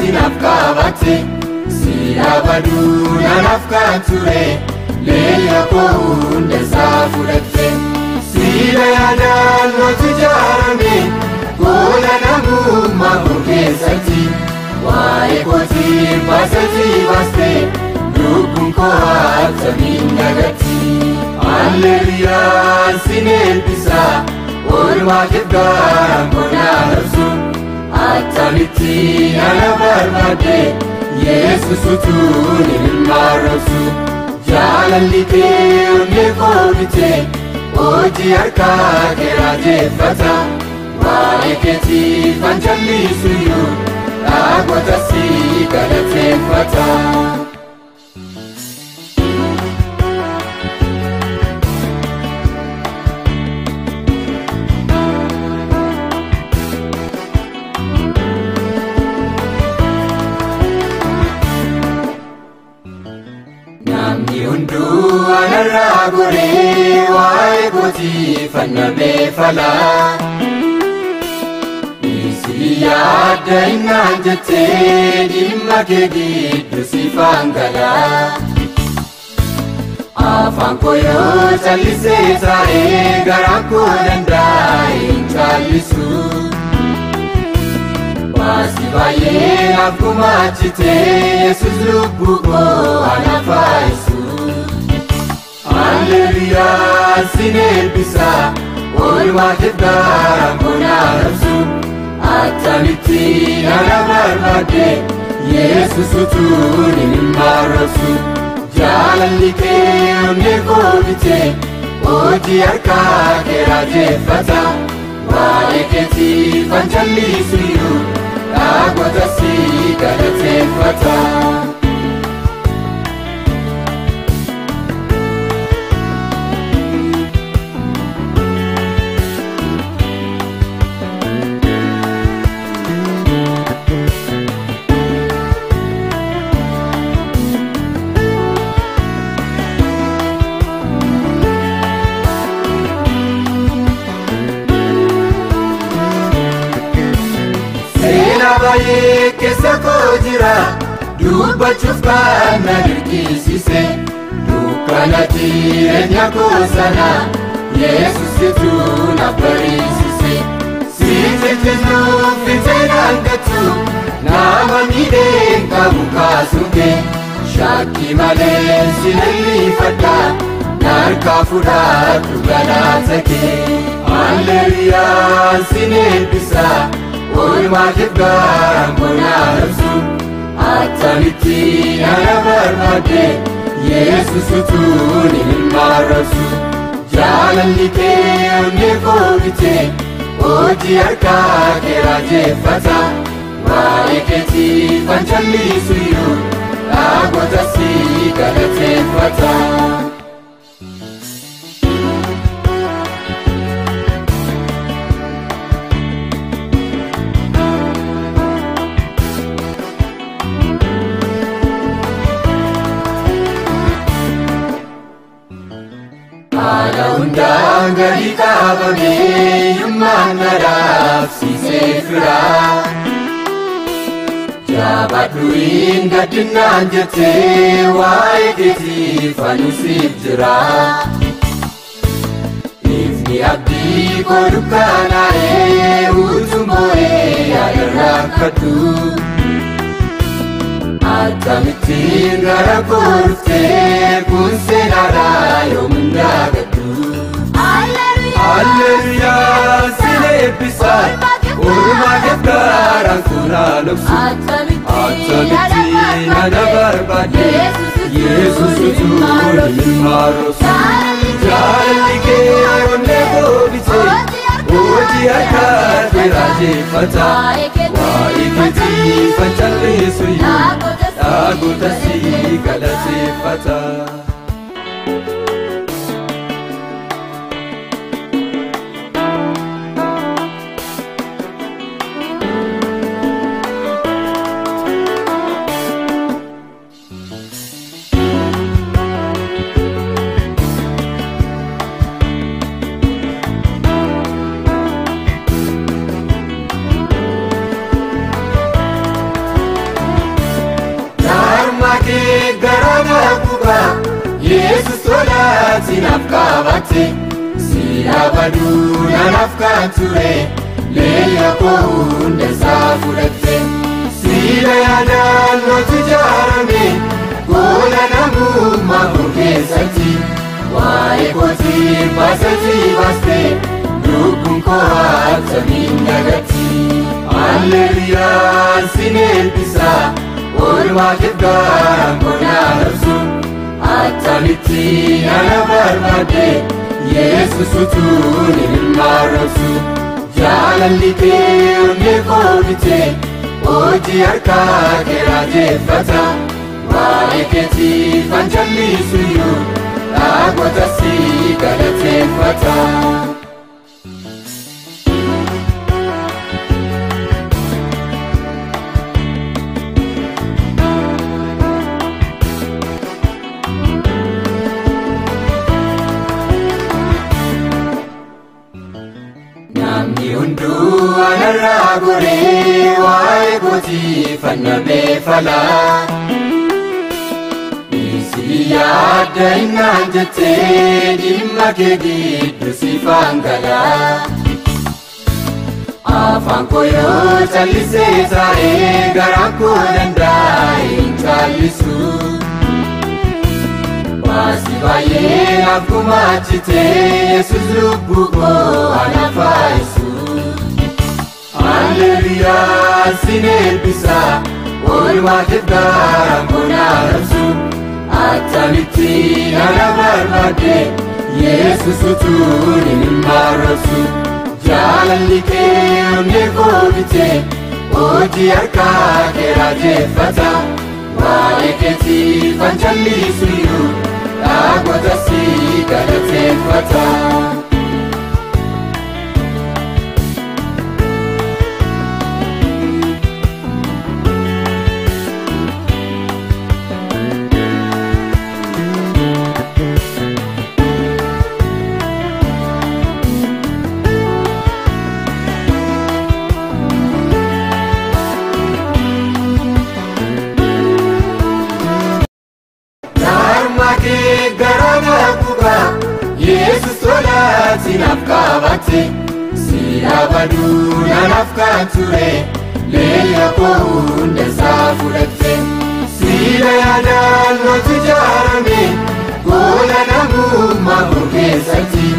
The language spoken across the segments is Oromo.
sinafkabate sirabadu nanafkature leela kohunda safurate sira yadan notujarame gola namumma mukesati wae koti basati baste lubun ko atsamindagati alleluya sinelbisa olma kibgaram bonarsu atamiti anabarbade yesus utuni marsu jalalite unekobite oji arka keraje fata waeketi fanjalli suyu agotasi galate fata Anaragore wae koti faname fala isiya daina jete dimma kegi dusifangala afan koyo chalise sae garako nandai chalisu wasibaye akumachite yesus lubuko anafaisu Alleluya sinelbisa olma kibgaram bonarsu atamiti anabarbade yesus utuni marsu jalalite unekobite oji arka keraje fata waeketi fanjalli suyu agotasi galate fata Baye kesa kojira duba chufana dirkisise dukana tirenya kosana yesus itu nabarisise sitetizu fitenangatu nama miden kamukasuke shaki male sinelifata narkafuda tuganatake alleluya sinelbisa olma kibgaram bonarsu atamiti anabarbade yesus utuni marsu jalalite unekobite oji arka keraje fata waeketi fanjalli suyu agotasi galate fata Gari kabame yumanaraf si sefra Jabatluin gadinan jete waeketi fanusif jira Ifni abdi kodukanae utumboe ayarakatu Atamitin garakorufte kunsenara yomundagatu Alleluya sinebisa olma kibgaram kunaluksu atamiti nanabarbade yesus utuni marsu jalalike unekobite oji arka keraje fata waeketi fanjalli suyu agotasi galate fata tinaaf qabatte siyaa baduu nanaaf kan ture leeyya koo hunda isaa fudhatte siila yaadaan nootu ijaarame gola namummaa koo keessatti waa'ee kootii baasatii baaste lubbuun koo attamiin dagatti Alleluyaa sin eebbisa oolmaa keef bonaa rabsu attamitti ana barbaade Yesus utuun ilmaa rabsu jaalalli kee onnee koo bite hojii harkaa kee raajeffata waa'ee keetiif an jallisuyyuu dhaabota si galateeffata. Namni hunduu anarraa goree waa'ee kootii fannamee falaa Isi yaadda innaan jettee dhimma kee gidduu si fangalaa Afaan koo yoo callisee taa'ee garaan koo danda'a hin callisu Baasii baay'ee naaf gumaachitee Yesus lubbuu koo anaaf faayisu Alleluyaa sin eebbisa oolmaa keef bonaa rabsu attamitti ana barbaade Yesus utuun ilmaa rabsu jaalalli kee onnee koo bite hojii harkaa kee raajeffata waa'ee keetiif an jallisuyyuu dhaabota si galateeffata. Yesus tola tinaaf qabatte siyaa baduu nanaaf kan ture leeyya koo hunda isaa fudhatte siila yaadaan nootu ijaarame gola namummaa koo keessatti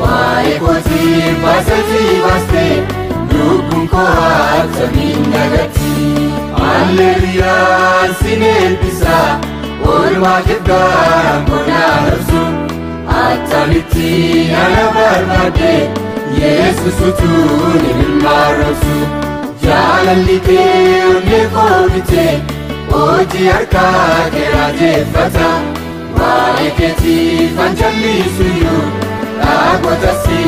waa'ee kootii baasatii baaste lubbuun koo attamiin dagatti Alleluyaa sin eebbisa oolmaa keef bonaa rabsu attamitti ana barbaade Yesus utuun ilmaa rabsu jaalalli kee onnee koo bite hojii harkaa kee raajeffata waa'ee keetiif an jallisuyyuu dhaabota si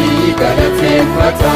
galateeffata.